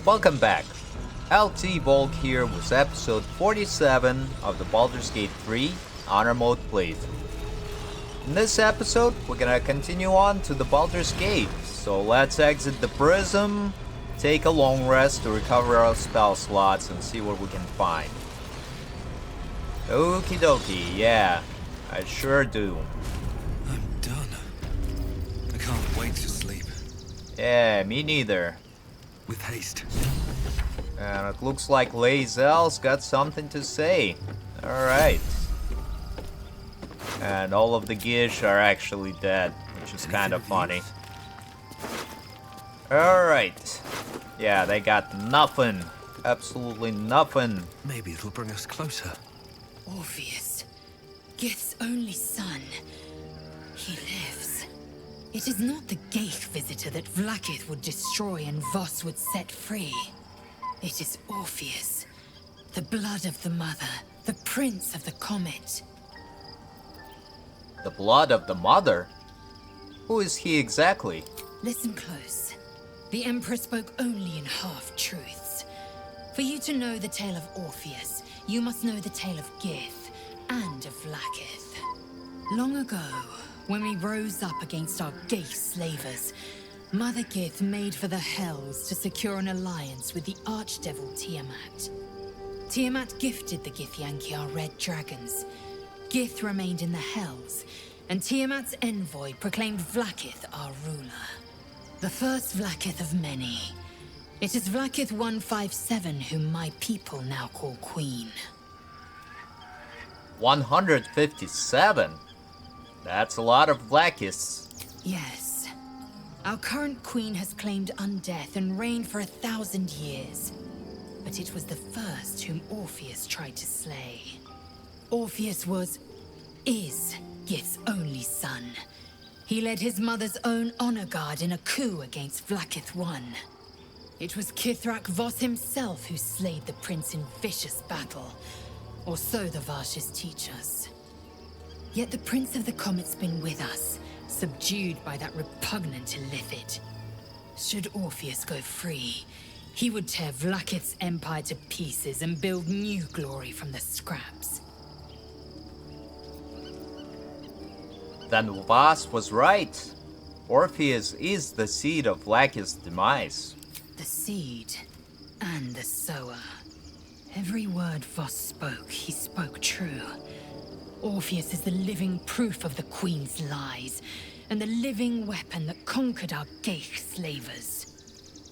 Welcome back. LT Volk here with episode 47 of the Baldur's Gate 3 Honor Mode playthrough. In this episode, we're gonna continue on to the Baldur's Gate, so let's exit the prism, take a long rest to recover our spell slots and see what we can find. Okie dokie, yeah, I sure do. I'm done. I can't wait to sleep. Yeah, me neither. With haste. And it looks like Lae'zel's got something to say. Alright. And all of the Gish are actually dead, which is kind of funny. Alright. Yeah, they got nothing. Absolutely nothing. Maybe it'll bring us closer. Orpheus, Gith's only son. He lives. It is not the Geich visitor that Vlaakith would destroy and Voss would set free. It is Orpheus, the blood of the mother, the prince of the comet. The blood of the mother? Who is he exactly? Listen close. The Emperor spoke only in half-truths. For you to know the tale of Orpheus, you must know the tale of Gith and of Vlaakith. Long ago, when we rose up against our Geich slavers, Mother Gith made for the Hells to secure an alliance with the archdevil Tiamat. Tiamat gifted the Githyanki our red dragons. Gith remained in the Hells, and Tiamat's envoy proclaimed Vlaakith our ruler. The first Vlaakith of many. It is Vlaakith 157 whom my people now call Queen. 157? That's a lot of Vlaakiths. Yes. Our current queen has claimed undeath and reigned for 1,000 years. But it was the first whom Orpheus tried to slay. Orpheus is Gith's only son. He led his mother's own honor guard in a coup against Vlaakith I. It was Kithrak Voss himself who slayed the prince in vicious battle, or so the Varshas teach us. Yet the Prince of the Comet's been with us, subdued by that repugnant Illithid. Should Orpheus go free, he would tear Vlaakith's empire to pieces and build new glory from the scraps. Then Voss was right. Orpheus is the seed of Vlaakith's demise. The seed and the sower. Every word Voss spoke, he spoke true. Orpheus is the living proof of the Queen's lies, and the living weapon that conquered our Geich slavers.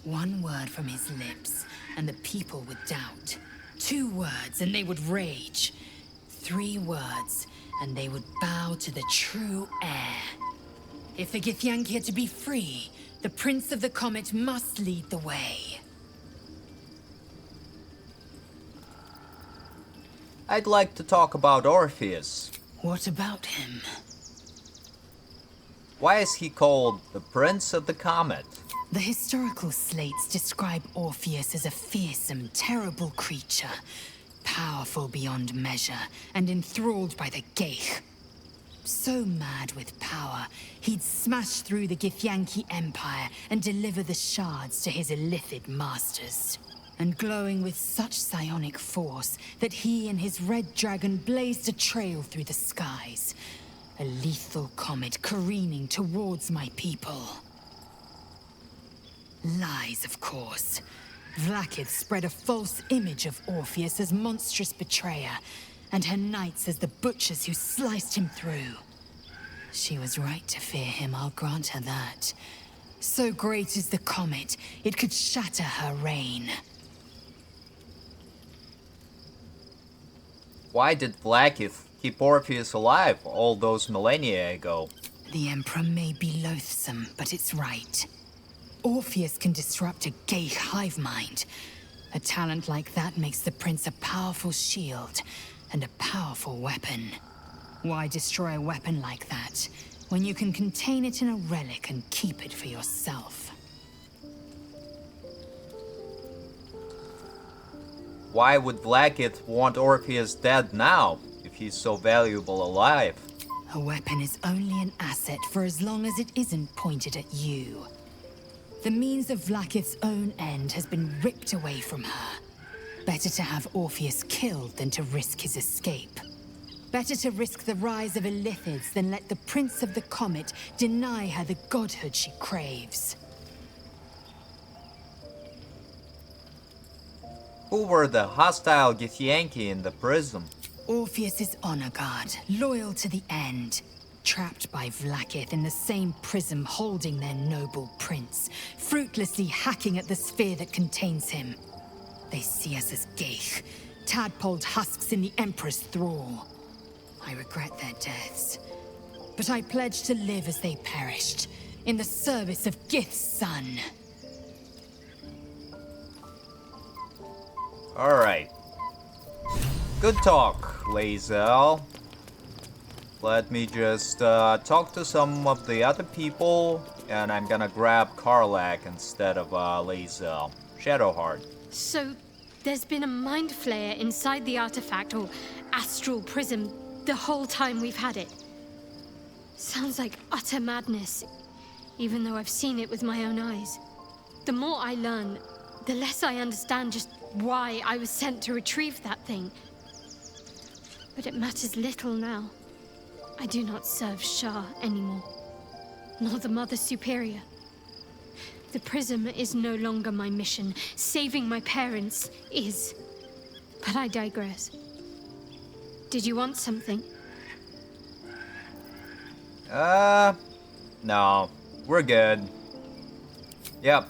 One word from his lips, and the people would doubt. 2 words, and they would rage. 3 words, and they would bow to the true heir. If the Githyanki are to be free, the Prince of the Comet must lead the way. I'd like to talk about Orpheus. What about him? Why is he called the Prince of the Comet? The historical slates describe Orpheus as a fearsome, terrible creature, powerful beyond measure, and enthralled by the Geich. So mad with power, he'd smash through the Githyanki Empire and deliver the shards to his Illithid masters. And glowing with such psionic force that he and his red dragon blazed a trail through the skies. A lethal comet careening towards my people. Lies, of course. Vlaakith spread a false image of Orpheus as monstrous betrayer, and her knights as the butchers who sliced him through. She was right to fear him, I'll grant her that. So great is the comet, it could shatter her reign. Why did Vlaakith keep Orpheus alive all those millennia ago? The Emperor may be loathsome, but it's right. Orpheus can disrupt a Geich hive mind. A talent like that makes the Prince a powerful shield and a powerful weapon. Why destroy a weapon like that, when you can contain it in a relic and keep it for yourself? Why would Vlaakith want Orpheus dead now, if he's so valuable alive? A weapon is only an asset for as long as it isn't pointed at you. The means of Vlaakith's own end has been ripped away from her. Better to have Orpheus killed than to risk his escape. Better to risk the rise of Illithids than let the Prince of the Comet deny her the godhood she craves. Who were the hostile Githyanki in the prism? Orpheus's honor guard, loyal to the end. Trapped by Vlaakith in the same prism holding their noble prince, fruitlessly hacking at the sphere that contains him. They see us as Geich, tadpoled husks in the Emperor's thrall. I regret their deaths, but I pledge to live as they perished, in the service of Gith's son. Alright. Good talk, Lae'zel. Let me just talk to some of the other people, and I'm gonna grab Karlach instead of Lae'zel. Shadowheart. So, there's been a mind flayer inside the artifact, or astral prism, the whole time we've had it. Sounds like utter madness, even though I've seen it with my own eyes. The more I learn, the less I understand just why I was sent to retrieve that thing. But it matters little now. I do not serve Shah anymore, nor the Mother Superior. The prism is no longer my mission. Saving my parents is. But I digress. Did you want something? No. We're good. Yep.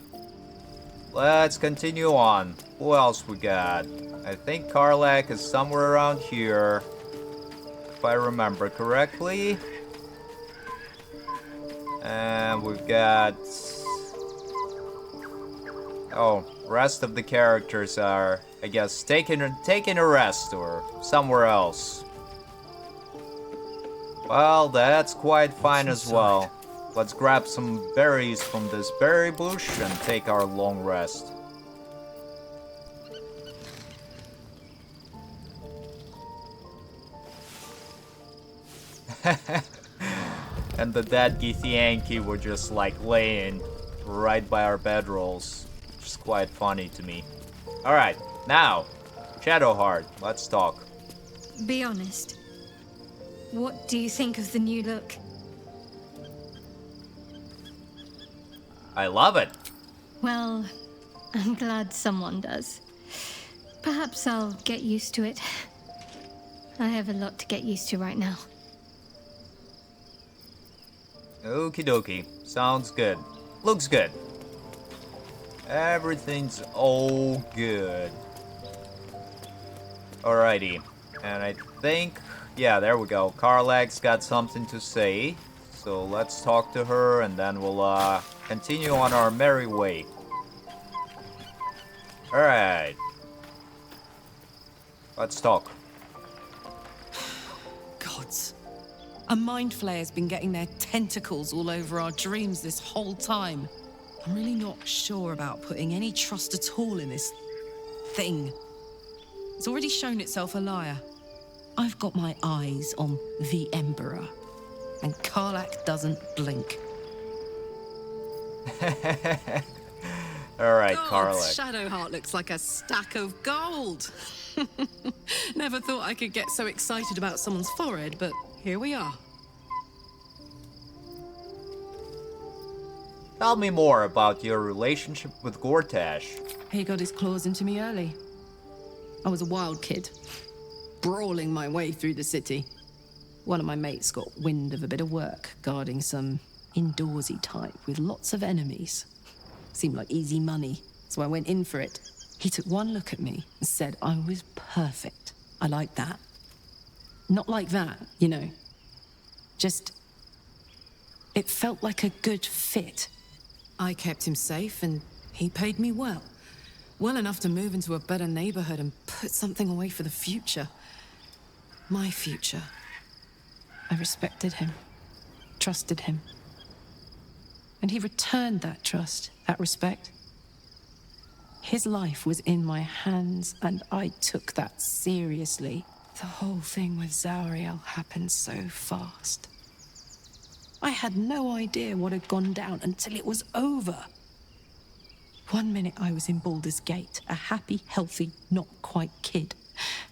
Let's continue on. Who else we got? I think Karlach is somewhere around here. If I remember correctly. And we've got... Oh, rest of the characters are, I guess, taking a rest or somewhere else. Well, that's quite fine as well. Let's grab some berries from this berry bush and take our long rest. And the dead Githyanki were just like laying right by our bedrolls. Which is quite funny to me. Alright, now, Shadowheart, let's talk. Be honest. What do you think of the new look? I love it. Well, I'm glad someone does. Perhaps I'll get used to it. I have a lot to get used to right now. Okie dokie. Sounds good. Looks good. Everything's all good. Alrighty. And I think... Yeah, there we go. Karlach's got something to say. So let's talk to her and then we'll continue on our merry way. Alright. Let's talk. Gods. A mind flayer's been getting their tentacles all over our dreams this whole time. I'm really not sure about putting any trust at all in this thing. It's already shown itself a liar. I've got my eyes on the Emperor, and Karlach doesn't blink. Alright, God, Karlach. Shadowheart looks like a stack of gold. Never thought I could get so excited about someone's forehead, but here we are. Tell me more about your relationship with Gortash. He got his claws into me early. I was a wild kid, brawling my way through the city. One of my mates got wind of a bit of work guarding some indoorsy type with lots of enemies. Seemed like easy money, so I went in for it. He took one look at me and said I was perfect. I like that. Not like that, you know. Just... it felt like a good fit. I kept him safe and he paid me well. Well enough to move into a better neighborhood and put something away for the future. My future. I respected him, trusted him. And he returned that trust, that respect. His life was in my hands, and I took that seriously. The whole thing with Zauriel happened so fast. I had no idea what had gone down until it was over. One minute I was in Baldur's Gate, a happy, healthy, not quite kid.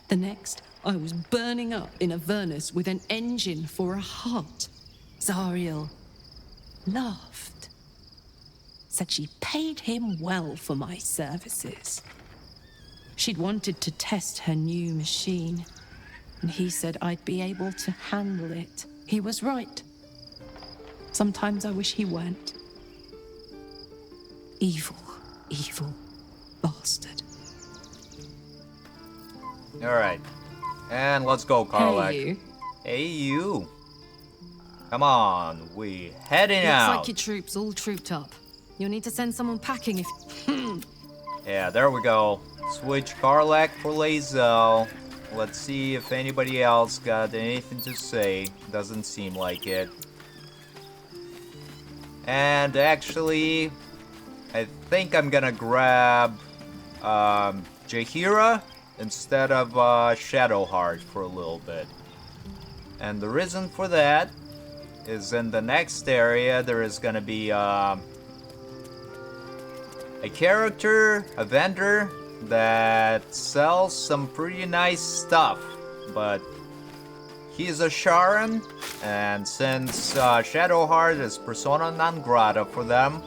The next, I was burning up in Avernus with an engine for a heart. Zariel laughed. Said she paid him well for my services. She'd wanted to test her new machine, and he said I'd be able to handle it. He was right. Sometimes I wish he weren't. Evil, evil bastard. Alright. And let's go, Karlach. Hey, you. Hey, you. Come on, we heading Looks out. like your troops all trooped up. You'll need to send someone packing if... Yeah, there we go. Switch Karlach for Lae'zel. Let's see if anybody else got anything to say. Doesn't seem like it. And actually, I think I'm gonna grab Jaheira instead of Shadowheart for a little bit. And the reason for that is in the next area there is gonna be a character, a vendor that sells some pretty nice stuff, but he's a Sharan, and since Shadowheart is persona non grata for them,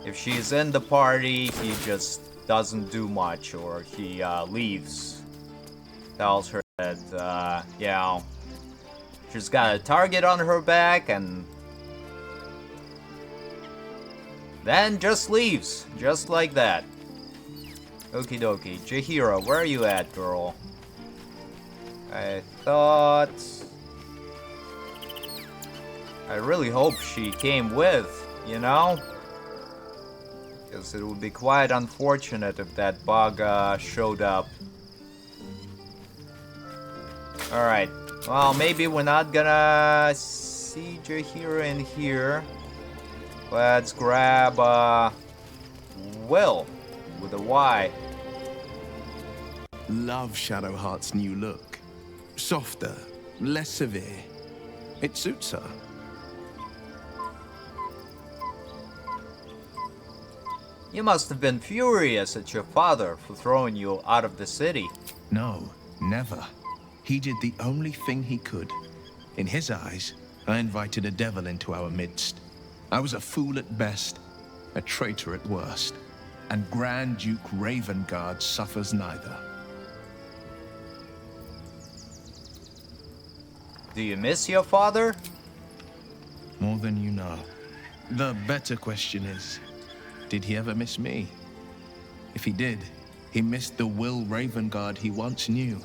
if she's in the party, he just doesn't do much, or he leaves. Tells her that, yeah, she's got a target on her back, and then just leaves, just like that. Okie dokie. Jaheira, where are you at, girl? I thought... I really hope she came with, you know? Because it would be quite unfortunate if that bug showed up. Alright. Well, maybe we're not gonna see Jaheira in here. Let's grab, Will, with a Y. Love Shadowheart's new look. Softer, less severe. It suits her. You must have been furious at your father for throwing you out of the city. No, never. He did the only thing he could. In his eyes, I invited a devil into our midst. I was a fool at best, a traitor at worst, and Grand Duke Ravengard suffers neither. Do you miss your father? More than you know. The better question is, did he ever miss me? If he did, he missed the Will Ravengard he once knew,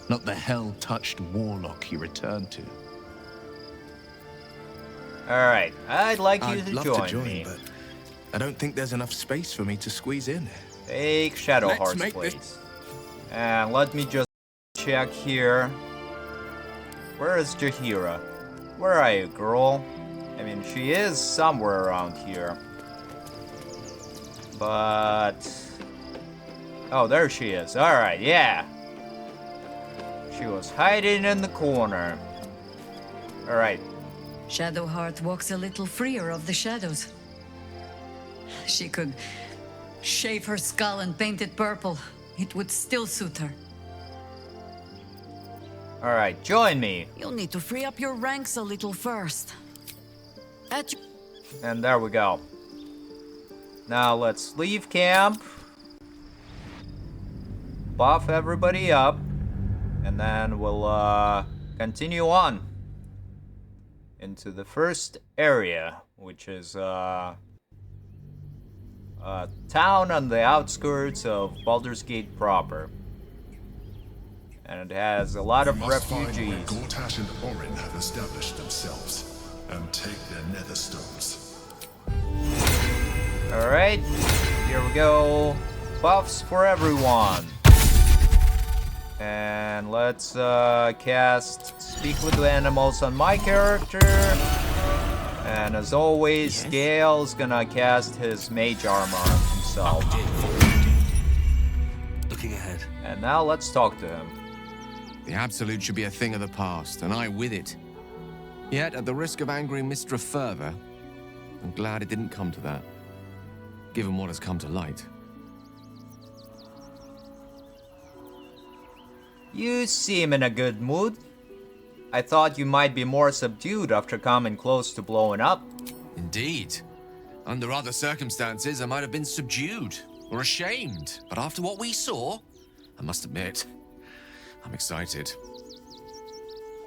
not the hell-touched warlock he returned to. Alright, I'd like you I'd to love join to join, me. but I don't think there's enough space for me to squeeze in. Take Let's Shadowheart's make place. this- And let me just check here. Where is Jaheira? Where are you, girl? I mean, she is somewhere around here. But... oh, there she is. Alright, yeah. She was hiding in the corner. Alright. Shadowheart walks a little freer of the shadows. She could shave her skull and paint it purple. It would still suit her. Alright, join me. You'll need to free up your ranks a little first. And there we go. Now let's leave camp. Buff everybody up. And then we'll continue on into the first area, which is a town on the outskirts of Baldur's Gate proper. And it has a lot of Must find where refugees. Gortash and Orin have established themselves and take their nether stones. Alright, here we go. Buffs for everyone. And let's cast Speak with Animals on my character. And as always, Gale's gonna cast his mage armor on himself. Looking ahead. And now let's talk to him. The Absolute should be a thing of the past, and I with it. Yet, at the risk of angering Mistra further, I'm glad it didn't come to that. given what has come to light. You seem in a good mood. I thought you might be more subdued after coming close to blowing up. Indeed. Under other circumstances, I might have been subdued or ashamed. But after what we saw, I must admit, I'm excited.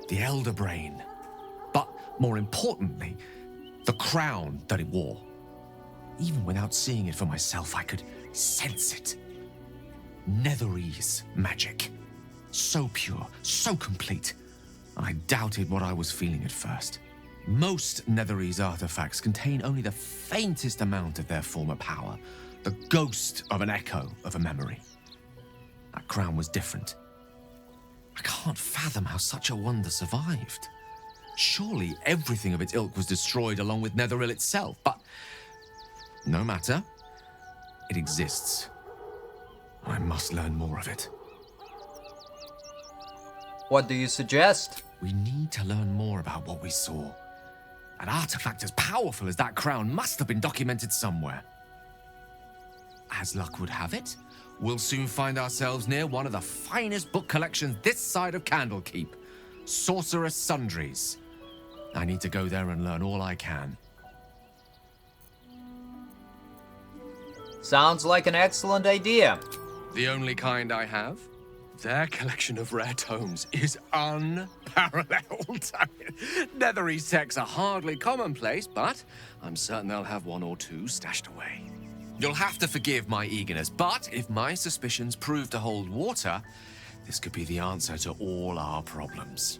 The Elder Brain. But more importantly, the crown that it wore. Even without seeing it for myself, I could sense it. Netherese magic. So pure, so complete. I doubted what I was feeling at first. Most Netherese artifacts contain only the faintest amount of their former power, the ghost of an echo of a memory. That crown was different. I can't fathom how such a wonder survived. Surely everything of its ilk was destroyed along with Netheril itself, but no matter. It exists. I must learn more of it. What do you suggest? We need to learn more about what we saw. An artifact as powerful as that crown must have been documented somewhere. As luck would have it, we'll soon find ourselves near one of the finest book collections this side of Candlekeep, Sorcerer's Sundries. I need to go there and learn all I can. Sounds like an excellent idea. The only kind I have? Their collection of rare tomes is unparalleled. Netherese texts are hardly commonplace, but I'm certain they'll have one or two stashed away. You'll have to forgive my eagerness, but if my suspicions prove to hold water, this could be the answer to all our problems.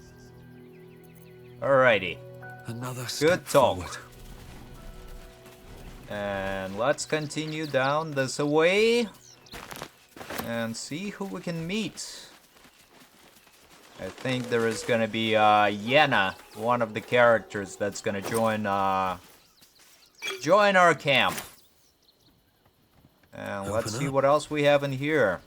Alrighty. Another Good step talk. forward. And let's continue down this way and see who we can meet. I think there is gonna be Yenna, one of the characters that's gonna join our camp. And let's see what else we have in here.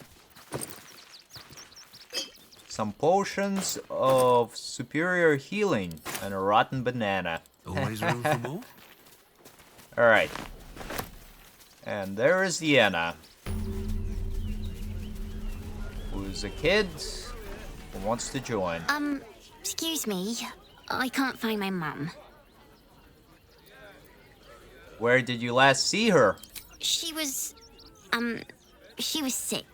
Some potions of superior healing and a rotten banana. Always room for more? Alright. And there is Yenna, who's a kid who wants to join. Excuse me. I can't find my mum. Where did you last see her? She was sick.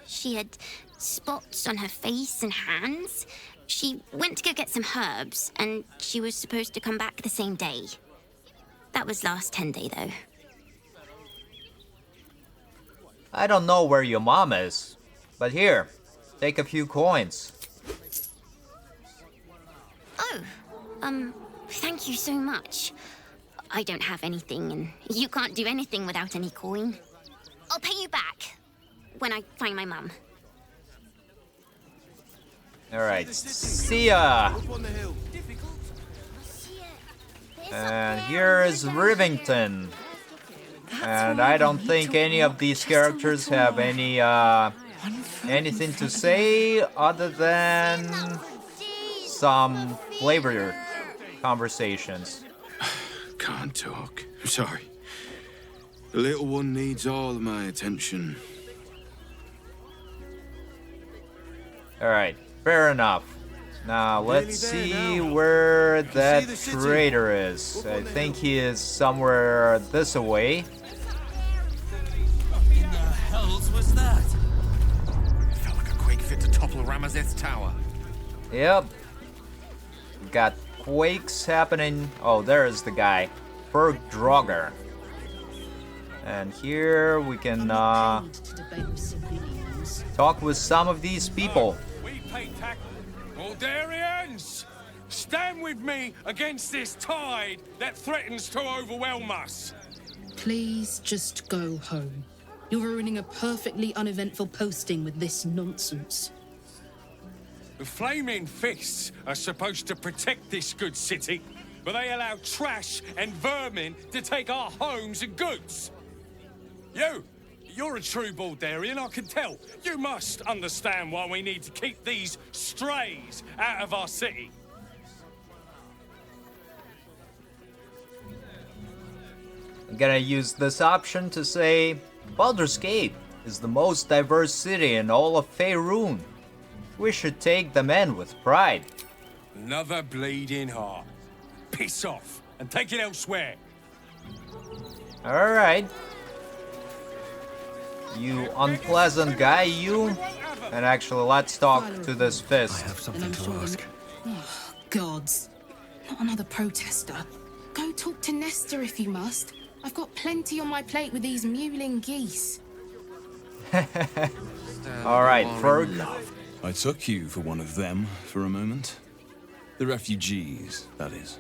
She had spots on her face and hands. She went to go get some herbs, and she was supposed to come back the same day. That was last 10 day, though. I don't know where your mom is, but here, take a few coins. Oh, thank you so much. I don't have anything, and you can't do anything without any coin. I'll pay you back when I find my mum. Alright, see ya! And here is Rivington. And I don't think any of these characters have any anything to say other than some flavor conversations. Can't talk. Sorry. The little one needs all of my attention. Alright, fair enough. Now let's see where that traitor is. I think he is somewhere this way. What in the hells was that? It felt like a quake fit to topple Ramazeth's tower. Yep. Got quakes happening. Oh, there's the guy. Berg Draugr. And here we can talk with some of these people. We pay tax. Baldurians! Stand with me against this tide that threatens to overwhelm us. Please just go home. You're ruining a perfectly uneventful posting with this nonsense. The flaming fists are supposed to protect this good city, but they allow trash and vermin to take our homes and goods. You're a true Baldurian, I can tell. You must understand why we need to keep these strays out of our city. I'm gonna use this option to say Baldur's Gate is the most diverse city in all of Faerun. We should take them in with pride. Another bleeding heart. Piss off and take it elsewhere. Alright. You unpleasant guy, you. And actually, let's talk to this fist. I have something to ask. Oh, gods. Not another protester. Go talk to Nestor if you must. I've got plenty on my plate with these mewling geese. Alright, Ferg. I took you for one of them for a moment. The refugees, that is.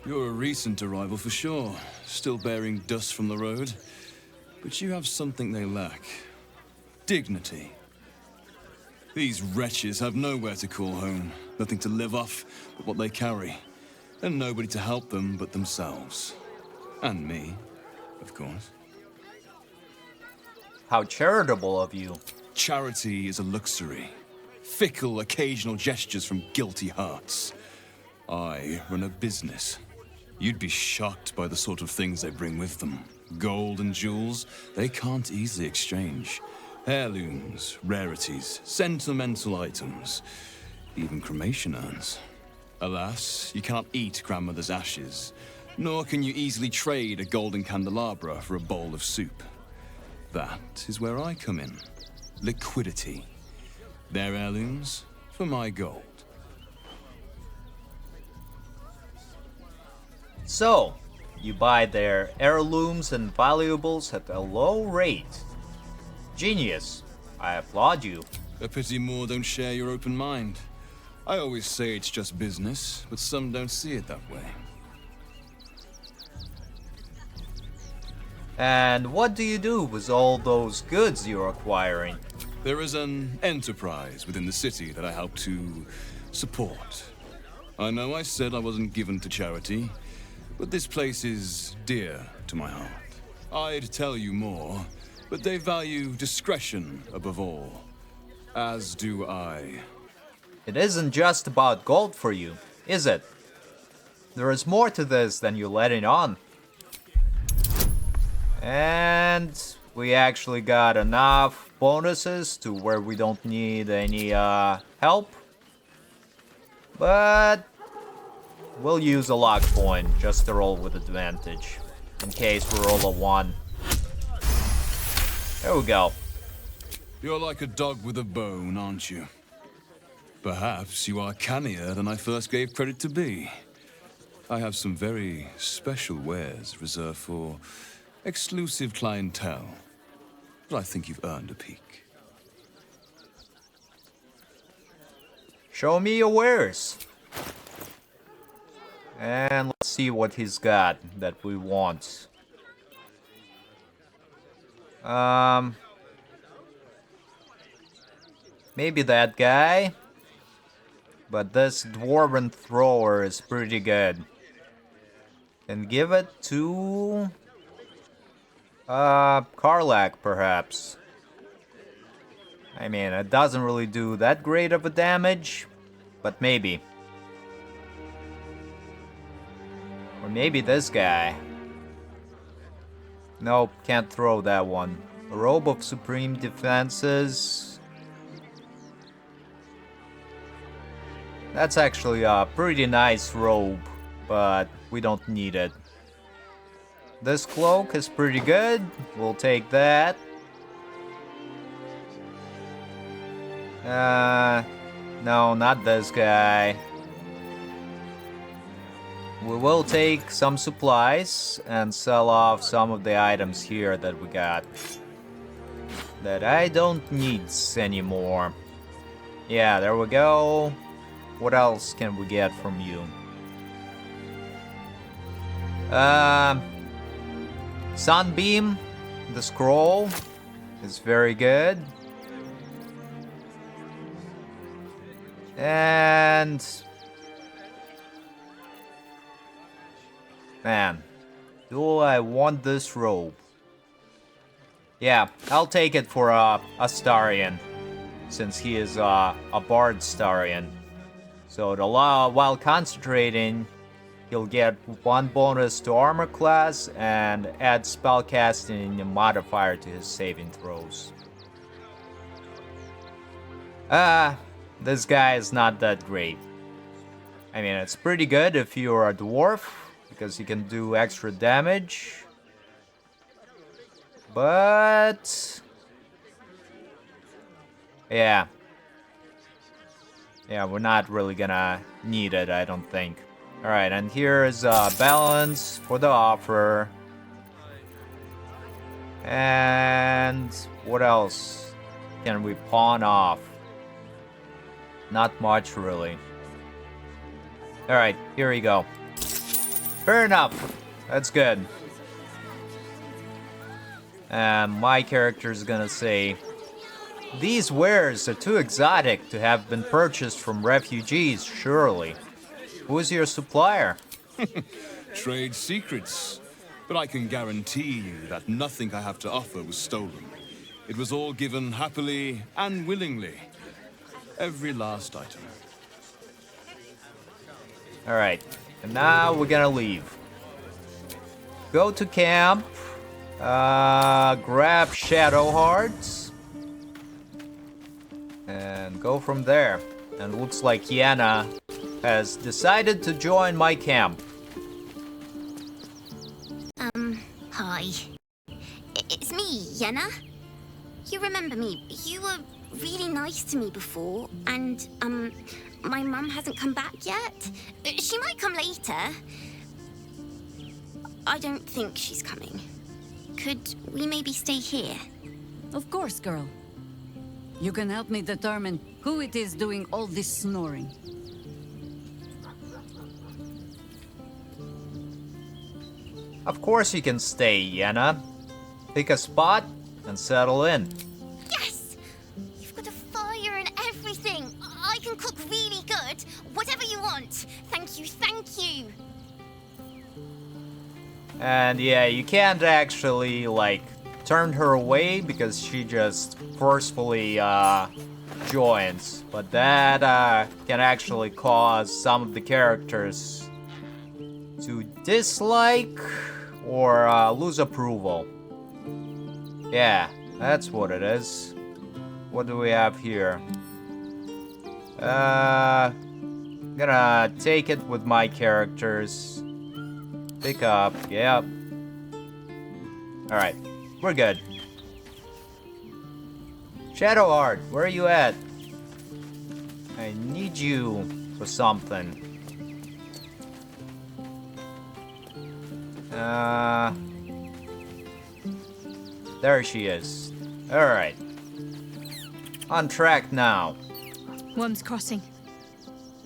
You're a recent arrival for sure, still bearing dust from the road. But you have something they lack. Dignity. These wretches have nowhere to call home, nothing to live off but what they carry, and nobody to help them but themselves. And me, of course. How charitable of you. Charity is a luxury. Fickle, occasional gestures from guilty hearts. I run a business. You'd be shocked by the sort of things they bring with them. Gold and jewels, they can't easily exchange. Heirlooms, rarities, sentimental items, even cremation urns. Alas, you cannot eat grandmother's ashes, nor can you easily trade a golden candelabra for a bowl of soup. That is where I come in. Liquidity. Their heirlooms for my gold. So, you buy their heirlooms and valuables at a low rate. Genius. I applaud you. A pity more don't share your open mind. I always say it's just business, but some don't see it that way. And what do you do with all those goods you're acquiring? There is an enterprise within the city that I help to support. I know I said I wasn't given to charity, but this place is dear to my heart. I'd tell you more, but they value discretion above all. As do I. It isn't just about gold for you, is it? There is more to this than you're letting on. And we actually got enough bonuses to where we don't need any help. But we'll use a luck point just to roll with advantage. In case we roll a 1. There we go. You're like a dog with a bone, aren't you? Perhaps you are cannier than I first gave credit to be. I have some very special wares reserved for exclusive clientele, but I think you've earned a peek. Show me your wares. And let's see what he's got that we want. Maybe that guy. But this dwarven thrower is pretty good. And give it to Karlak, perhaps. I mean, it doesn't really do that great of a damage, but maybe. Or maybe this guy. Nope, can't throw that one. A robe of supreme defenses. That's actually a pretty nice robe, but we don't need it. This cloak is pretty good. We'll take that. No, not this guy. We will take some supplies and sell off some of the items here that we got. That I don't need anymore. Yeah, there we go. What else can we get from you? Sunbeam, the scroll, is very good. And man, do I want this robe? Yeah, I'll take it for Astarion, since he is a bard Astarion. So while concentrating he'll get 1 bonus to armor class and add spellcasting modifier to his saving throws. This guy is not that great. I mean, it's pretty good if you're a dwarf, because you can do extra damage. But yeah, we're not really gonna need it, I don't think. Alright, and here is balance for the offer. And what else can we pawn off? Not much, really. Alright, here we go. Fair enough. That's good. And my character is gonna say, these wares are too exotic to have been purchased from refugees, surely. Who is your supplier? Trade secrets. But I can guarantee you that nothing I have to offer was stolen. It was all given happily and willingly. Every last item. Alright, and now we're gonna leave. Go to camp. Grab Shadow Hearts. And go from there. And it looks like Yenna has decided to join my camp. Hi. It's me, Yenna. You remember me? You were really nice to me before, and, my mum hasn't come back yet. She might come later. I don't think she's coming. Could we maybe stay here? Of course, girl. You can help me determine who it is doing all this snoring. Of course you can stay, Yenna. Pick a spot and settle in. Yes! You've got a fire and everything. I can cook really good. Whatever you want. Thank you, thank you. And yeah, you can't actually, like, turn her away because she just forcefully joins. But that can actually cause some of the characters to dislike or lose approval. Yeah, that's what it is. What do we have here? Gonna take it with my characters. Pick up, yep. Alright, we're good. Shadowheart, where are you at? I need you for something. There she is. Alright. On track now. Worm's Crossing.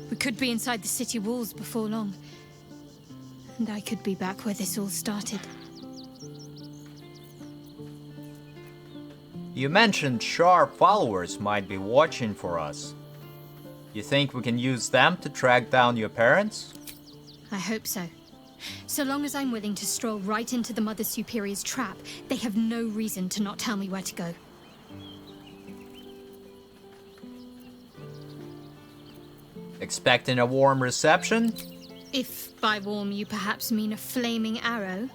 We could be inside the city walls before long. And I could be back where this all started. You mentioned sharp followers might be watching for us. You think we can use them to track down your parents? I hope so. So long as I'm willing to stroll right into the Mother Superior's trap, they have no reason to not tell me where to go. Expecting a warm reception? If by warm you perhaps mean a flaming arrow.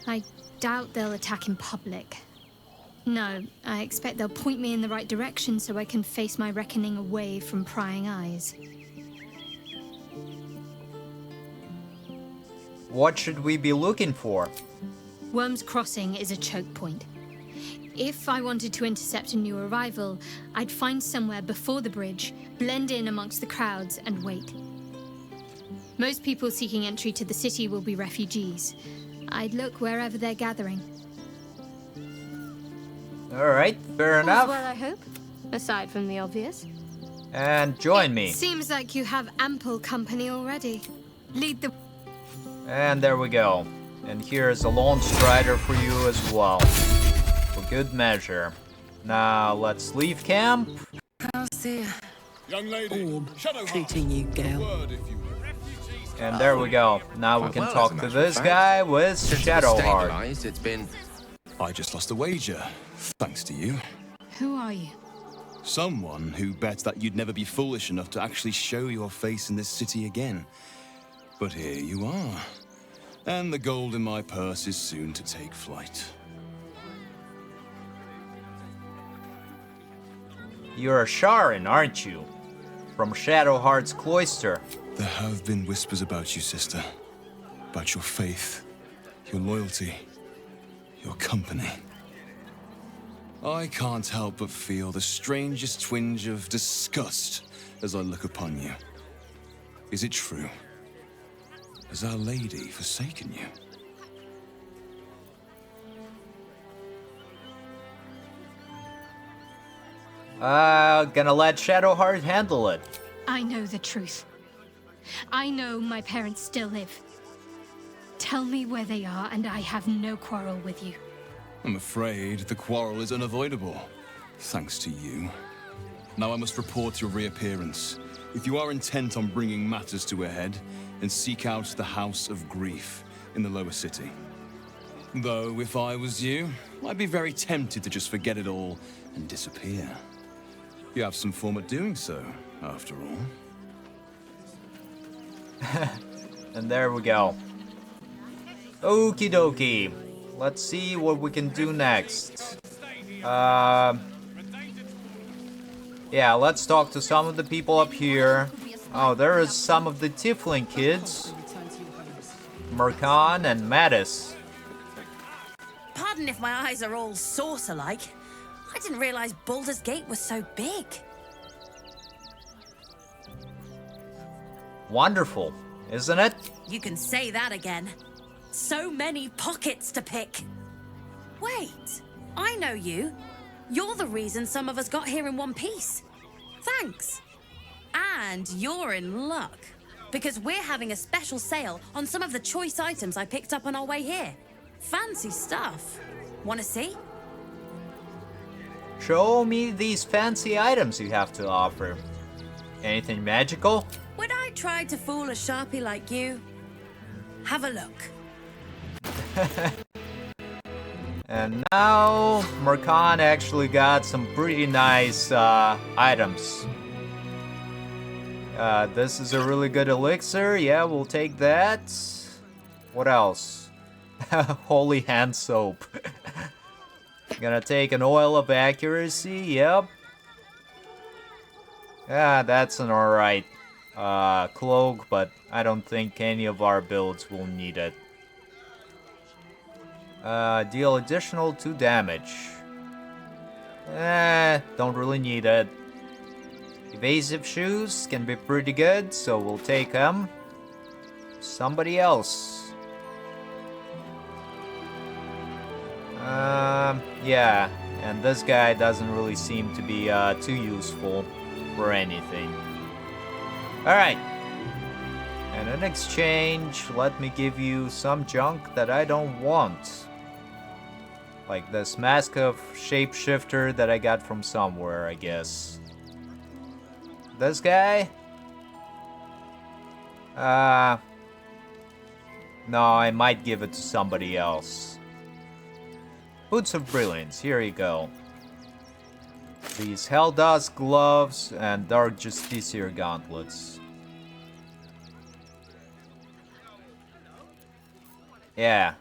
I doubt they'll attack in public. No, I expect they'll point me in the right direction so I can face my reckoning away from prying eyes. What should we be looking for? Worm's Crossing is a choke point. If I wanted to intercept a new arrival, I'd find somewhere before the bridge, blend in amongst the crowds, and wait. Most people seeking entry to the city will be refugees. I'd look wherever they're gathering. Alright, fair enough. Well, I hope. Aside from the obvious. And join me. Seems like you have ample company already. Lead the... And there we go. And here's a lone strider for you as well. For good measure. Now let's leave camp. How's the Young lady, orb Shadowheart, treating you, Gale? word if you will. And there we go. Now we Quite can well, talk as a to matter of this fact. guy with Since it was Shadowheart. stabilized, it's been... I just lost a wager, thanks to you. Who are you? Someone who bet that you'd never be foolish enough to actually show your face in this city again. But here you are. And the gold in my purse is soon to take flight. You're a Sharon, aren't you? From Shadowheart's cloister. There have been whispers about you, sister. About your faith, your loyalty, your company. I can't help but feel the strangest twinge of disgust as I look upon you. Is it true? Has Our Lady forsaken you? Gonna let Shadowheart handle it. I know the truth. I know my parents still live. Tell me where they are, and I have no quarrel with you. I'm afraid the quarrel is unavoidable, thanks to you. Now I must report your reappearance. If you are intent on bringing matters to a head, then seek out the House of Grief in the lower city. Though, if I was you, I'd be very tempted to just forget it all and disappear. You have some form of doing so, after all. And there we go. Okie dokie. Let's see what we can do next. Yeah, let's talk to some of the people up here. Oh, there is some of the Tiefling kids. Merkan and Mattis. Pardon if my eyes are all saucer-like. I didn't realize Baldur's Gate was so big. Wonderful, isn't it? You can say that again. So many pockets to pick. Wait, I know you. You're the reason some of us got here in one piece. Thanks. And you're in luck, because we're having a special sale on some of the choice items I picked up on our way here. Fancy stuff. Wanna see? Show me these fancy items you have to offer. Anything magical? Would I try to fool a Sharpie like you? Have a look. And now, Merkan actually got some pretty nice items. This is a really good elixir. Yeah, we'll take that. What else? Holy hand soap. Gonna take an oil of accuracy. Yep. Yeah, that's an alright cloak, but I don't think any of our builds will need it. Deal additional 2 damage. Don't really need it. Evasive shoes can be pretty good, so we'll take them. Somebody else. Yeah, and this guy doesn't really seem to be too useful for anything. Alright. And in exchange, let me give you some junk that I don't want. Like this mask of shapeshifter that I got from somewhere, I guess. This guy? No, I might give it to somebody else. Boots of Brilliance, here you go. These Helldusk gloves and Dark Justiciar gauntlets. Yeah,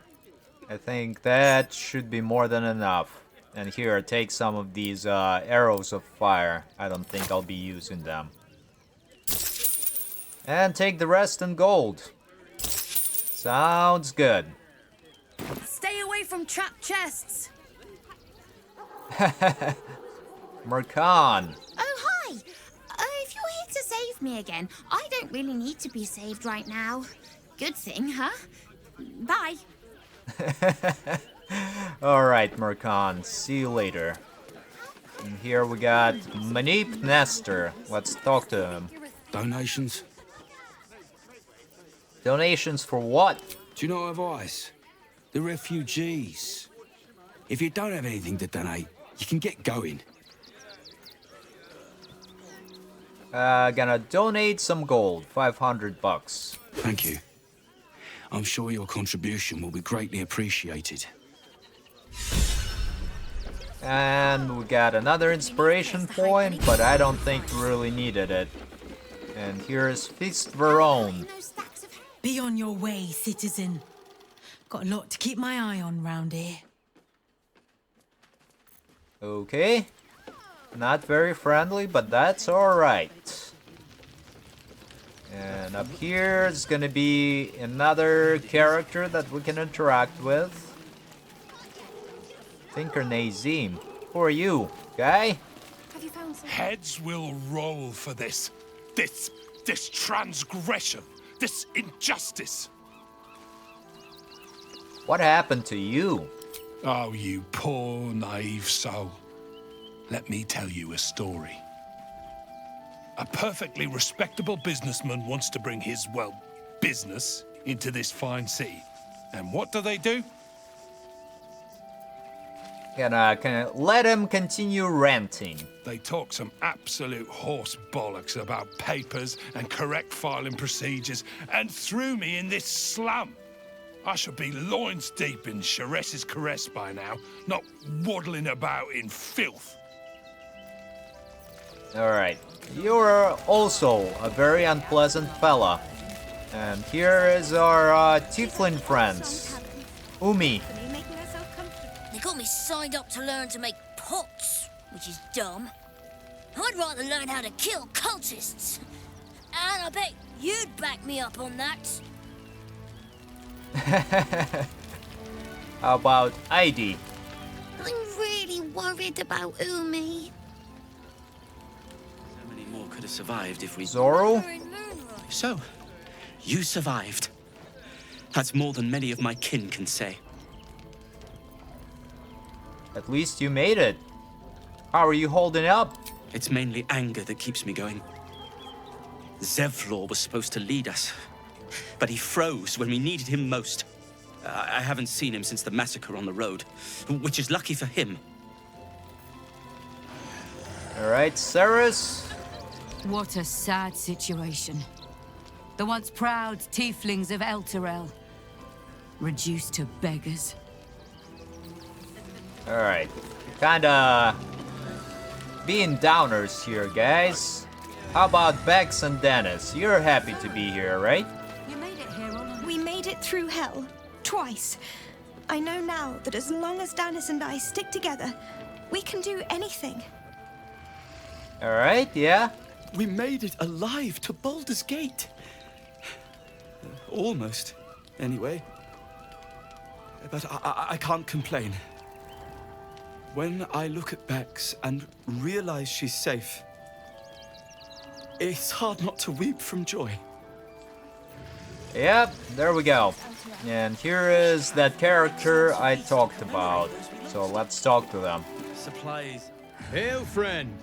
I think that should be more than enough. And here, take some of these arrows of fire. I don't think I'll be using them. And take the rest in gold. Sounds good. Stay away from trap chests. Merkan. Oh, hi. If you're here to save me again, I don't really need to be saved right now. Good thing, huh? Bye. Alright, Merkan. See you later. And here we got Manip Nestor. Let's talk to him. Donations? Donations for what? Do you know advice? The refugees. If you don't have anything to donate, you can get going. Gonna donate some gold. 500 bucks. Thank you. I'm sure your contribution will be greatly appreciated. And we got another inspiration point, but I don't think we really needed it. And here's Feast Verone. Be on your way, citizen. Got a lot to keep my eye on round here. Okay. Not very friendly, but that's alright. And up here is gonna be another character that we can interact with. Tinker Nazim. Who are you, guy? Heads will roll for this. This transgression. This injustice. What happened to you? Oh, you poor, naive soul. Let me tell you a story. A perfectly respectable businessman wants to bring his, well, business into this fine city. And what do? Gonna let him continue ranting. They talk some absolute horse bollocks about papers and correct filing procedures and threw me in this slum. I should be loins deep in Sharess's caress by now, not waddling about in filth. Alright, you're also a very unpleasant fella. And here is our tiefling friends. Umi. They got me signed up to learn to make pots, which is dumb. I'd rather learn how to kill cultists. And I bet you'd back me up on that. How about ID? I'm really worried about Umi. So many more could have survived if we... Zoro? So, you survived. That's more than many of my kin can say. At least you made it. How are you holding up? It's mainly anger that keeps me going. Zevlor was supposed to lead us, but he froze when we needed him most. I haven't seen him since the massacre on the road, which is lucky for him. Alright, Ceres. What a sad situation. The once proud tieflings of Elturel, reduced to beggars. Alright, kinda being downers here, guys. How about Bex and Dennis? You're happy to be here, right? We made it through hell. Twice. I know now that as long as Dennis and I stick together, we can do anything. Alright, yeah. We made it alive to Baldur's Gate. Almost, anyway. But I can't complain. When I look at Bex and realize she's safe, it's hard not to weep from joy. Yep, there we go. And here is that character I talked about. So let's talk to them. Supplies. Hail, friend.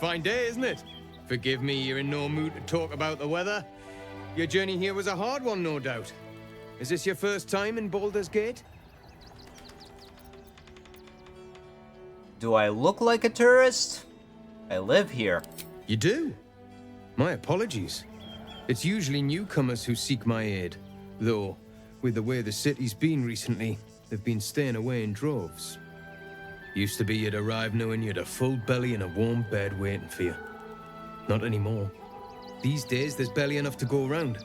Fine day, isn't it? Forgive me, you're in no mood to talk about the weather. Your journey here was a hard one, no doubt. Is this your first time in Baldur's Gate? Do I look like a tourist? I live here. You do? My apologies. It's usually newcomers who seek my aid. Though, with the way the city's been recently, they've been staying away in droves. Used to be you'd arrive knowing you'd a full belly and a warm bed waiting for you. Not anymore. These days, there's barely enough to go around.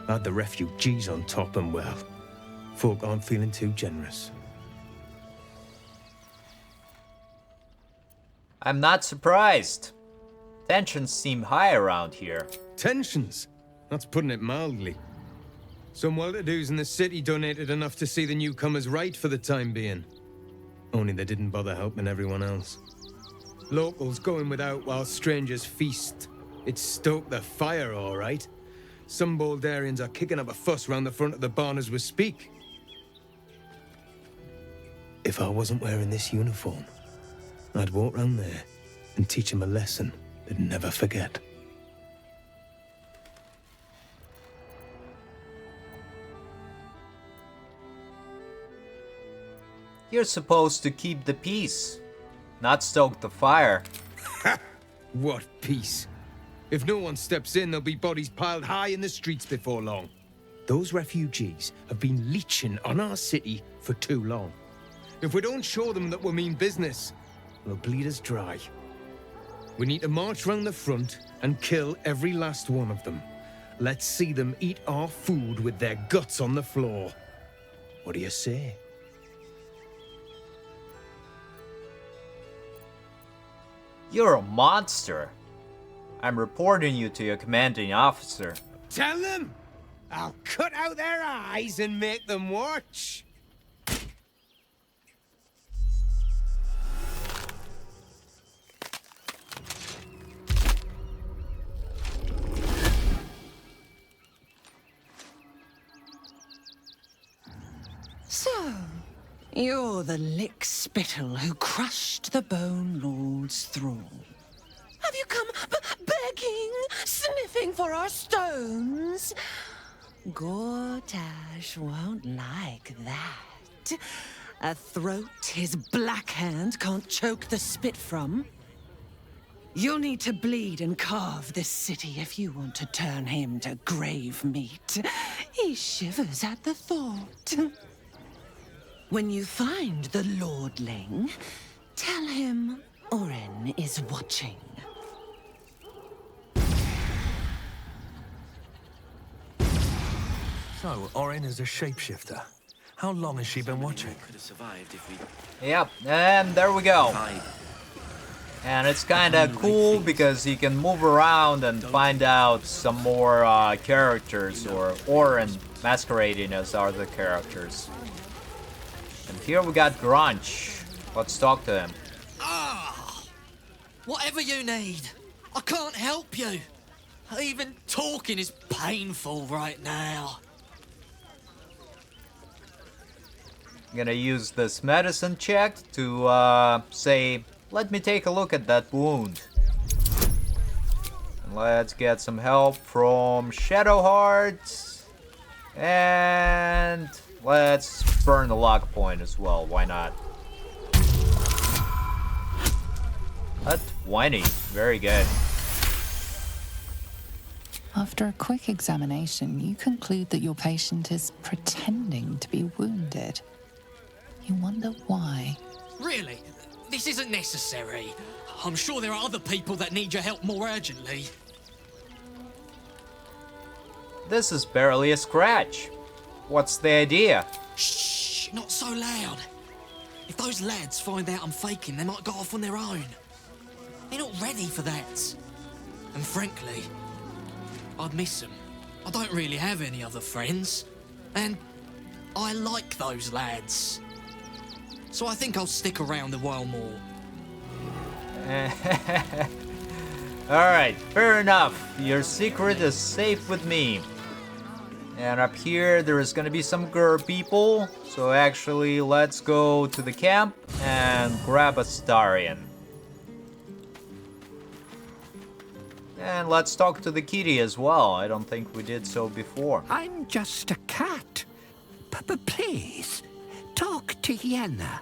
Add the refugees on top and, well, folk aren't feeling too generous. I'm not surprised. Tensions seem high around here. Tensions? That's putting it mildly. Some well-to-dos in the city donated enough to see the newcomers right for the time being. Only they didn't bother helping everyone else. Locals going without while strangers feast. It stoked the fire, all right. Some Baldurians are kicking up a fuss round the front of the barn as we speak. If I wasn't wearing this uniform, I'd walk round there and teach them a lesson they'd never forget. You're supposed to keep the peace, not stoke the fire. What peace? If no one steps in, there'll be bodies piled high in the streets before long. Those refugees have been leeching on our city for too long. If we don't show them that we mean business, they'll bleed us dry. We need to march round the front and kill every last one of them. Let's see them eat our food with their guts on the floor. What do you say? You're a monster. I'm reporting you to your commanding officer. Tell them! I'll cut out their eyes and make them watch. So, you're the lick-spittle who crushed the Bone Lord's thrall. Have you come begging, sniffing for our stones? Gortash won't like that. A throat his black hand can't choke the spit from. You'll need to bleed and carve this city if you want to turn him to grave meat. He shivers at the thought. When you find the Lordling, tell him Oren is watching. So, Oren is a shapeshifter. How long has she been watching? Could have survived if we... Yep, and there we go. And it's kinda cool because you can move around and find out some more characters, or Oren masquerading as other characters. And here we got Grunch. Let's talk to him. Whatever you need, I can't help you. Even talking is painful right now. I'm gonna use this medicine check to say, let me take a look at that wound. And let's get some help from Shadowheart. And let's burn the lock point as well, why not? A 20, very good. After a quick examination, you conclude that your patient is pretending to be wounded. You wonder why. Really? This isn't necessary. I'm sure there are other people that need your help more urgently. This is barely a scratch. What's the idea? Shh, not so loud. If those lads find out I'm faking, they might go off on their own. They're not ready for that. And frankly, I'd miss them. I don't really have any other friends. And I like those lads. So I think I'll stick around a while more. Alright, fair enough. Your secret is safe with me. And up here there is gonna be some people. So actually let's go to the camp and grab Astarion. And let's talk to the kitty as well. I don't think we did so before. I'm just a cat. Please, talk to Yenna.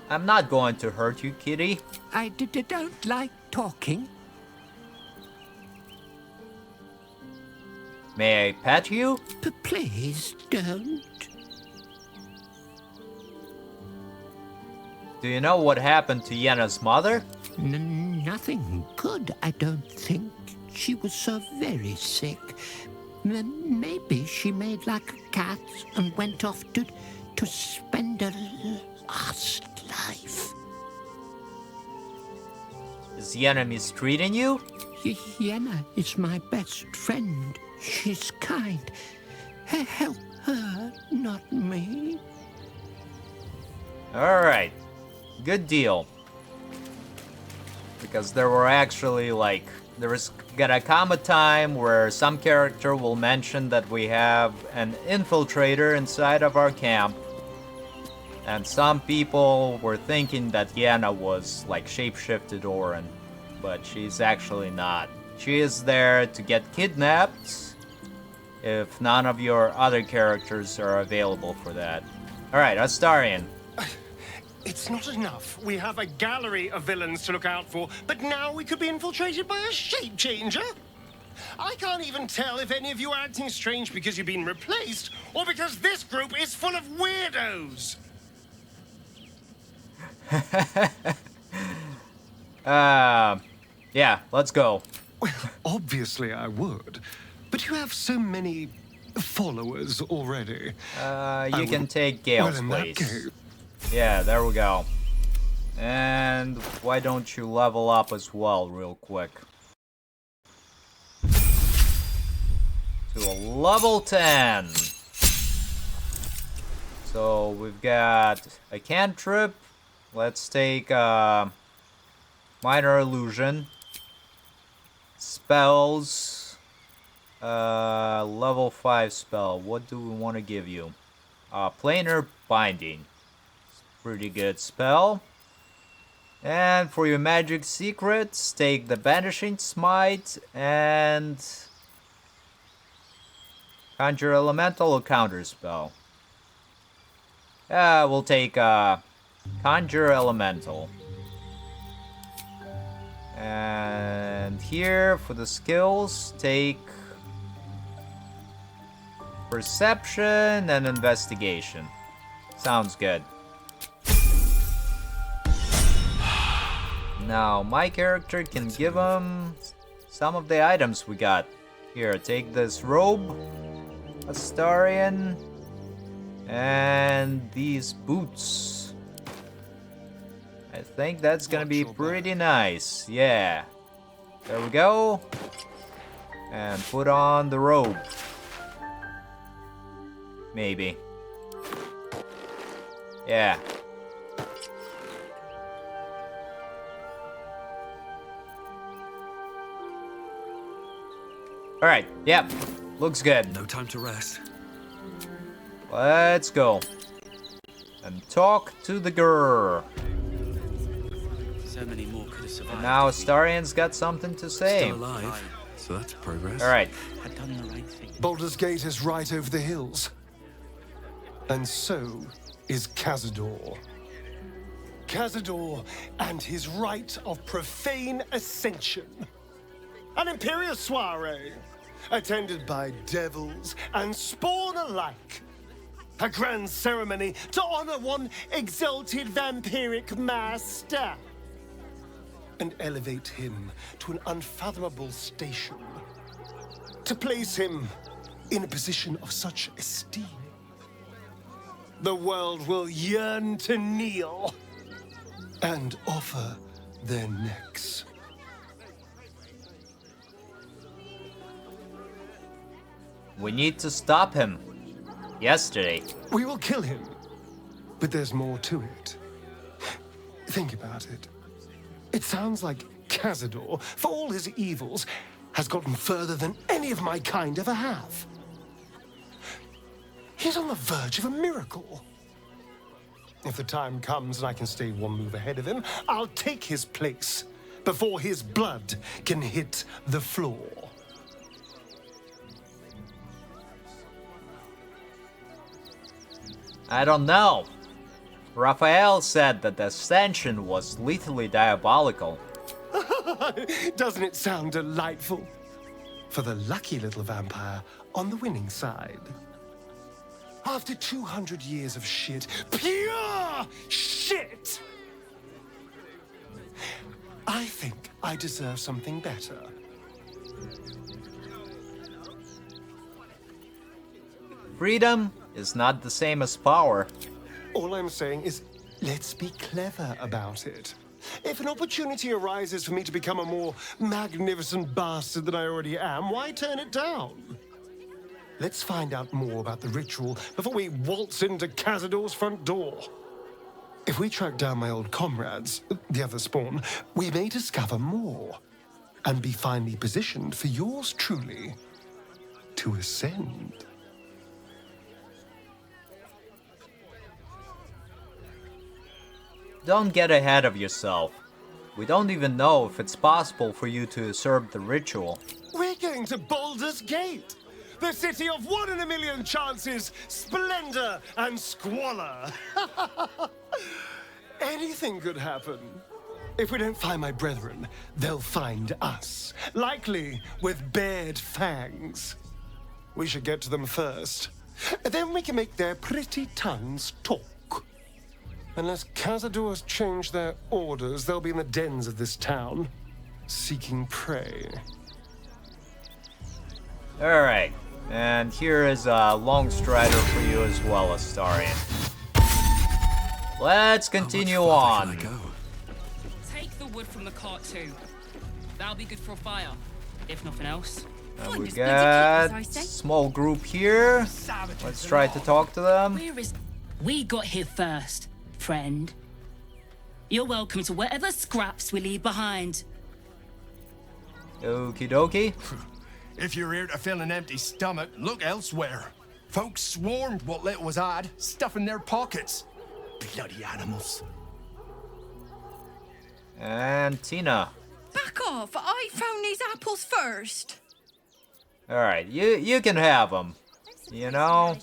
I'm not going to hurt you, kitty. I don't like talking. May I pet you? Please don't. Do you know what happened to Yenna's mother? Nothing good, I don't think. She was so very sick. Maybe she made like a cat and went off to spend her last life. Is Yenna mistreating you? Yenna is my best friend. She's kind. Help her, not me. Alright. Good deal. Because there were actually, like, there is gonna come a time where some character will mention that we have an infiltrator inside of our camp. And some people were thinking that Yenna was, like, shapeshifted Oren. But she's actually not. She is there to get kidnapped if none of your other characters are available for that. Alright, Astarion. It's not enough. We have a gallery of villains to look out for, but now we could be infiltrated by a shape changer? I can't even tell if any of you are acting strange because you've been replaced, or because this group is full of weirdos. Yeah, let's go. obviously I would. But you have so many followers already. You can take Gale's place. Yeah, there we go. And why don't you level up as well real quick? To a level 10. So we've got a cantrip. Let's take minor illusion. Spells. Level 5 spell. What do we want to give you? Planar binding. Pretty good spell. And for your magic secrets, take the Banishing Smite and Conjure Elemental or Counter Spell. We'll take Conjure Elemental. And here for the skills, take Perception and Investigation. Sounds good. Now, my character can give him some of the items we got. Here, take this robe, Astarion, and these boots. I think that's gonna be pretty nice. Yeah. There we go. And put on the robe. Maybe. Yeah. Alright, yep. Looks good. No time to rest. Let's go. And talk to the girl. So many more could have survived. And now Astarion's got something to say. Still alive, so that's progress. Alright. Had done the right thing. Baldur's Gate is right over the hills. And so is Cazador. Cazador and his rite of profane ascension. An imperial soiree, attended by devils and spawn alike. A grand ceremony to honor one exalted vampiric master. And elevate him to an unfathomable station. To place him in a position of such esteem. The world will yearn to kneel and offer their necks. We need to stop him. Yesterday. We will kill him, but there's more to it. Think about it. It sounds like Cazador, for all his evils, has gotten further than any of my kind ever have. He's on the verge of a miracle. If the time comes and I can stay one move ahead of him, I'll take his place before his blood can hit the floor. I don't know. Raphael said that the ascension was lethally diabolical. Doesn't it sound delightful? For the lucky little vampire on the winning side. After 200 years of shit, pure shit! I think I deserve something better. Freedom is not the same as power. All I'm saying is, let's be clever about it. If an opportunity arises for me to become a more magnificent bastard than I already am, why turn it down? Let's find out more about the ritual before we waltz into Cazador's front door. If we track down my old comrades, the other spawn, we may discover more and be finely positioned for yours truly to ascend. Don't get ahead of yourself. We don't even know if it's possible for you to usurp the ritual. We're going to Baldur's Gate, the city of 1 in a million chances, splendor and squalor. Anything could happen. If we don't find my brethren, they'll find us, likely with bared fangs. We should get to them first. Then we can make their pretty tongues talk. Unless Cazador's change their orders, they'll be in the dens of this town, seeking prey. Alright, and here is a long strider for you as well, Astarion. Let's continue on. Take the wood from the cart too. That'll be good for a fire, if nothing else. And we got small group here. Let's try to talk to them. We got here first, friend. You're welcome to whatever scraps we leave behind. Okie dokie. If you're here to fill an empty stomach, look elsewhere. Folks swarmed what little was had, stuffing their pockets. Bloody animals. And Tina. Back off! I found these apples first. Alright, you can have them. You know?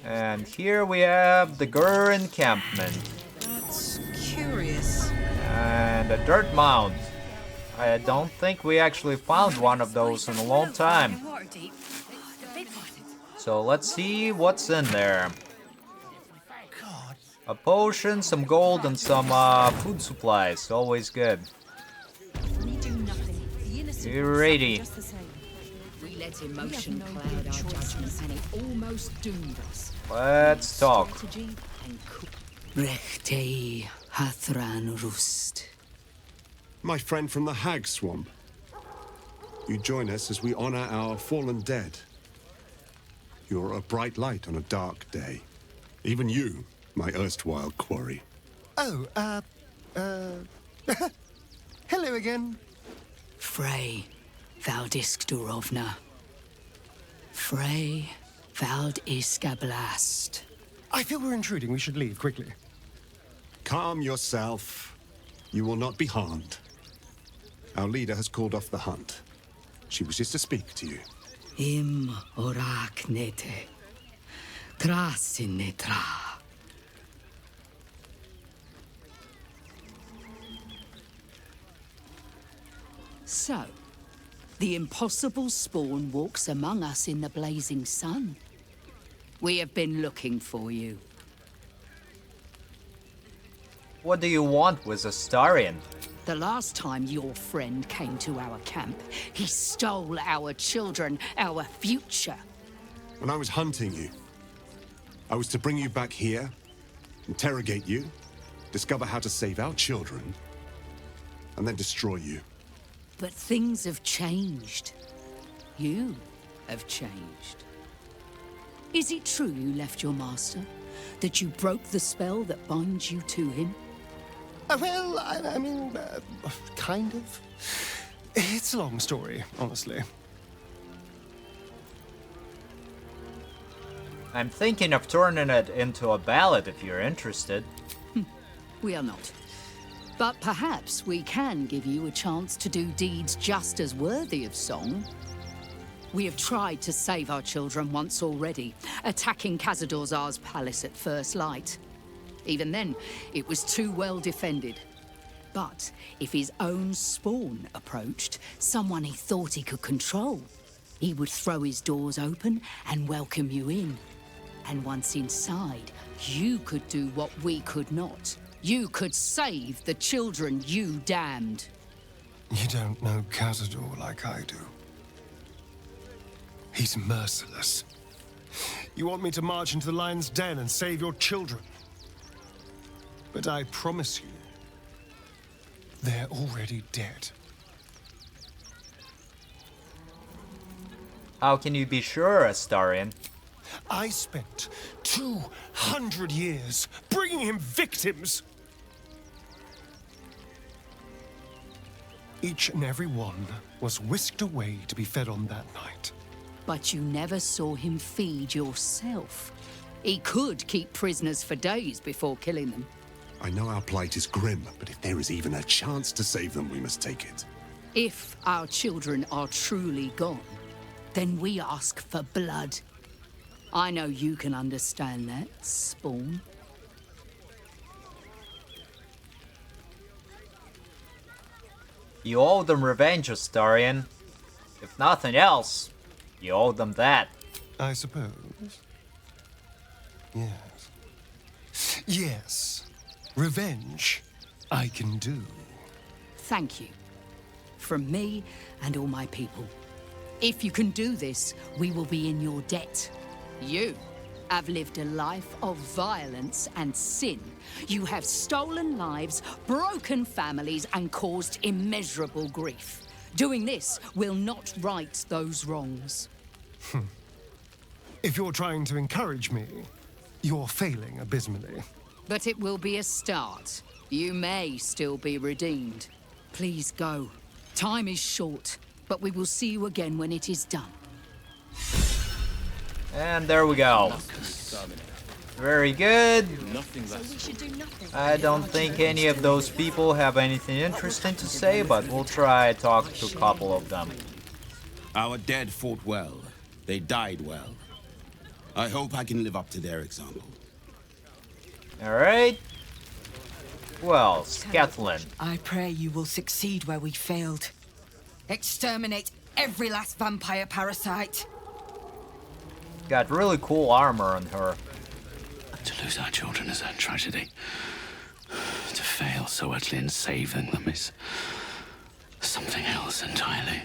And here we have the Gur encampment. That's curious. And a dirt mound. I don't think we actually found one of those in a long time. So let's see what's in there. A potion, some gold, and some food supplies. Always good. You ready? We let emotion cloud our judgment, and it almost doomed us. Let's talk. Rechtei Hathran Rust. My friend from the Hag Swamp. You join us as we honor our fallen dead. You're a bright light on a dark day. Even you, my erstwhile quarry. Oh, hello again. Frey Valdiskdurovna. Frey Valdiskablast. I feel we're intruding. We should leave quickly. Calm yourself. You will not be harmed. Our leader has called off the hunt. She wishes to speak to you. Im oraknete. Trasinnetra. So, the impossible spawn walks among us in the blazing sun. We have been looking for you. What do you want with Astarion? The last time your friend came to our camp, he stole our children, our future. When I was hunting you, I was to bring you back here, interrogate you, discover how to save our children, and then destroy you. But things have changed. You have changed. Is it true you left your master? That you broke the spell that binds you to him? Well, I mean, kind of. It's a long story, honestly. I'm thinking of turning it into a ballad if you're interested. We are not. But perhaps we can give you a chance to do deeds just as worthy of song. We have tried to save our children once already, attacking Khazad-dûr'Zar's palace at first light. Even then, it was too well defended. But if his own spawn approached, someone he thought he could control, he would throw his doors open and welcome you in. And once inside, you could do what we could not. You could save the children you damned. You don't know Khazad-dûr like I do. He's merciless. You want me to march into the lion's den and save your children? But I promise you, they're already dead. How can you be sure, Astarion? I spent 200 years bringing him victims. Each and every one was whisked away to be fed on that night. But you never saw him feed yourself. He could keep prisoners for days before killing them. I know our plight is grim, but if there is even a chance to save them, we must take it. If our children are truly gone, then we ask for blood. I know you can understand that, Spawn. You owe them revenge, Astarion. If nothing else, you owe them that. I suppose. Yes. Yes. Revenge, I can do. Thank you. from me and all my people. If you can do this, we will be in your debt. You have lived a life of violence and sin. You have stolen lives, broken families, and caused immeasurable grief. Doing this will not right those wrongs. If you're trying to encourage me, you're failing abysmally. But it will be a start. You may still be redeemed. Please go. Time is short, but we will see you again when it is done. And there we go. Very good. I don't think any of those people have anything interesting to say, but we'll try to talk to a couple of them. Our dead fought well. They died well. I hope I can live up to their example. Alright. Well, Scotland. I pray you will succeed where we failed. Exterminate every last vampire parasite. Got really cool armor on her. To lose our children is a tragedy. To fail so utterly in saving them is something else entirely.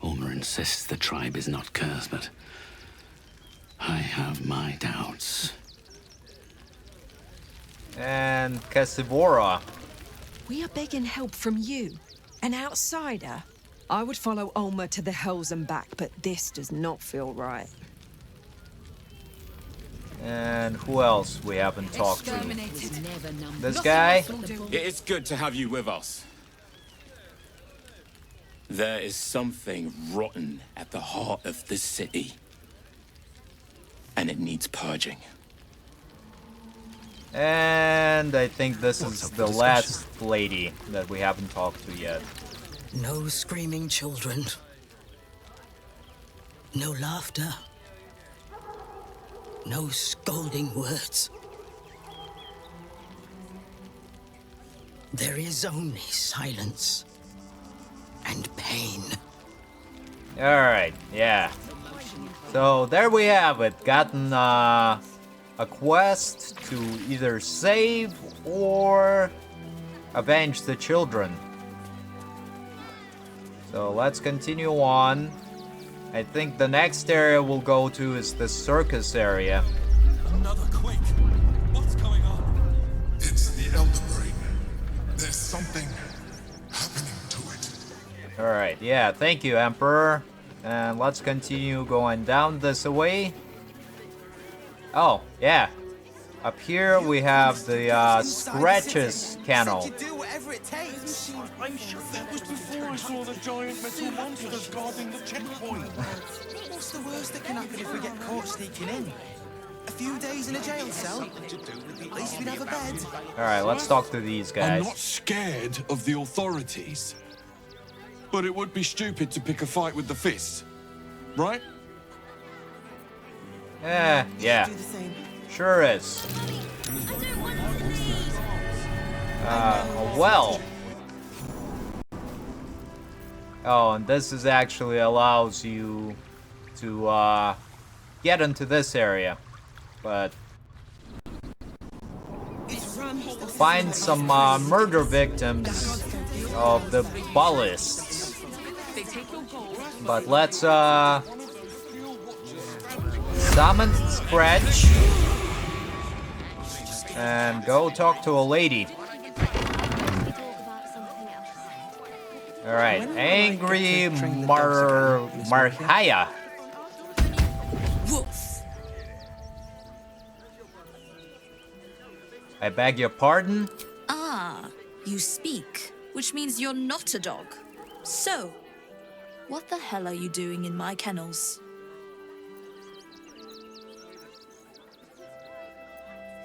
Ulmer insists the tribe is not cursed, but I have my doubts. And Casivora. We are begging help from you, an outsider. I would follow Ulmer to the Hells and back, but this does not feel right. And who else we haven't talked to? This guy? It is good to have you with us. There is something rotten at the heart of this city. And it needs purging. And I think this is the last lady that we haven't talked to yet. No screaming children. No laughter. No scolding words. There is only silence and pain. Alright, yeah. So there we have it. Gotten a quest to either save or avenge the children. So let's continue on. I think the next area we'll go to is the circus area. Another quake. What's going on? It's the Elder Brain. There's something happening to it. Alright, yeah, thank you, Emperor. And let's continue going down this way. Oh, yeah. Up here we have the Scratches canal. I'm sure that was before I saw the giant metal monsters guarding the checkpoint. What's the worst that can happen if we get caught sneaking in? A few days in a jail cell? At least we'd have a bed. Alright, let's talk to these I'm guys. not scared of the authorities. But it would be stupid to pick a fight with the fist. Right? Yeah. Sure is. Well. Oh, and this is actually allows you to get into this area. But find some murder victims of the ballists. But let's summon Scratch and go talk to a lady. Alright, Angry Marhaya. I beg your pardon? Ah, you speak, which means you're not a dog. So, what the hell are you doing in my kennels?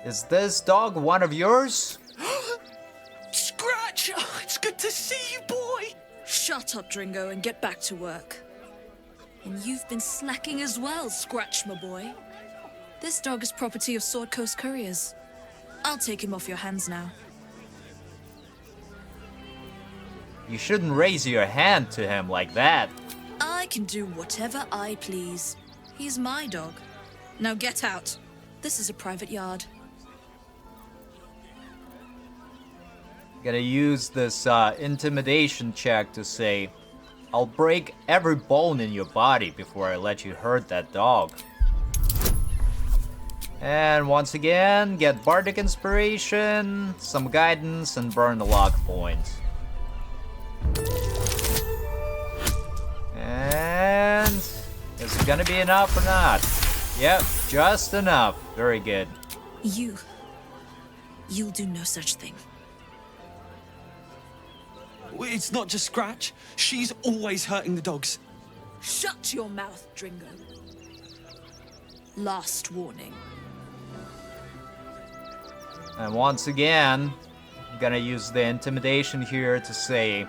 Is this dog one of yours? Scratch! Oh, it's good to see you, boy! Shut up, Dringo, and get back to work. And you've been slacking as well, Scratch, my boy. This dog is property of Sword Coast Couriers. I'll take him off your hands now. You shouldn't raise your hand to him like that. I can do whatever I please. He's my dog. Now get out. This is a private yard. Gonna use this intimidation check to say, I'll break every bone in your body before I let you hurt that dog. And once again, get Bardic Inspiration, some guidance, and burn the luck point. And is it gonna be enough or not? Yep, just enough. Very good. You'll do no such thing. It's not just Scratch. She's always hurting the dogs. Shut your mouth, Dringo. Last warning. And once again, I'm gonna use the intimidation here to say,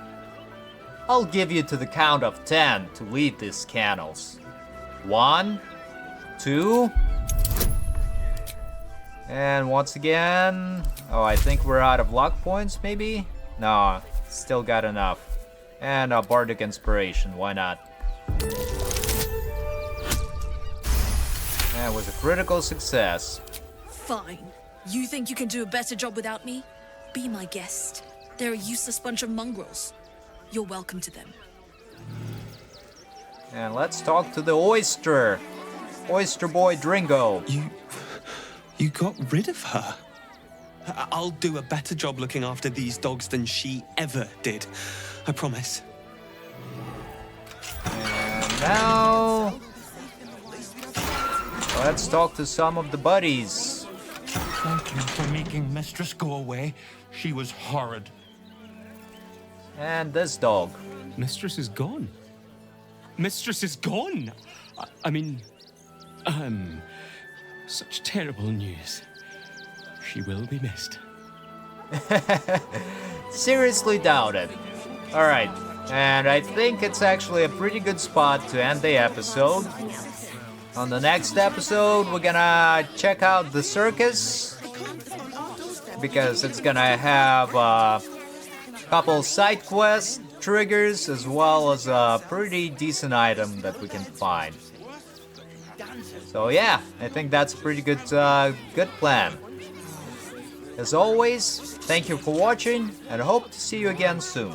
I'll give you to the count of 10 to lead these kennels. 1, 2, and once again, oh, I think we're out of luck points, maybe? No, still got enough. And a Bardic Inspiration, why not? That was a critical success. Fine. You think you can do a better job without me? Be my guest. They're a useless bunch of mongrels. You're welcome to them. And let's talk to the oyster. Oyster boy Dringo. You got rid of her. I'll do a better job looking after these dogs than she ever did. I promise. And now, let's talk to some of the buddies. Thank you for making Mistress go away. She was horrid. And this dog. Mistress is gone. Mistress is gone. I mean, such terrible news. She will be missed. Seriously doubt it. Alright, and I think it's actually a pretty good spot to end the episode. On the next episode, we're gonna check out the circus, because it's gonna have a couple side quest triggers as well as a pretty decent item that we can find. So yeah, I think that's a pretty good plan. As always, thank you for watching and hope to see you again soon.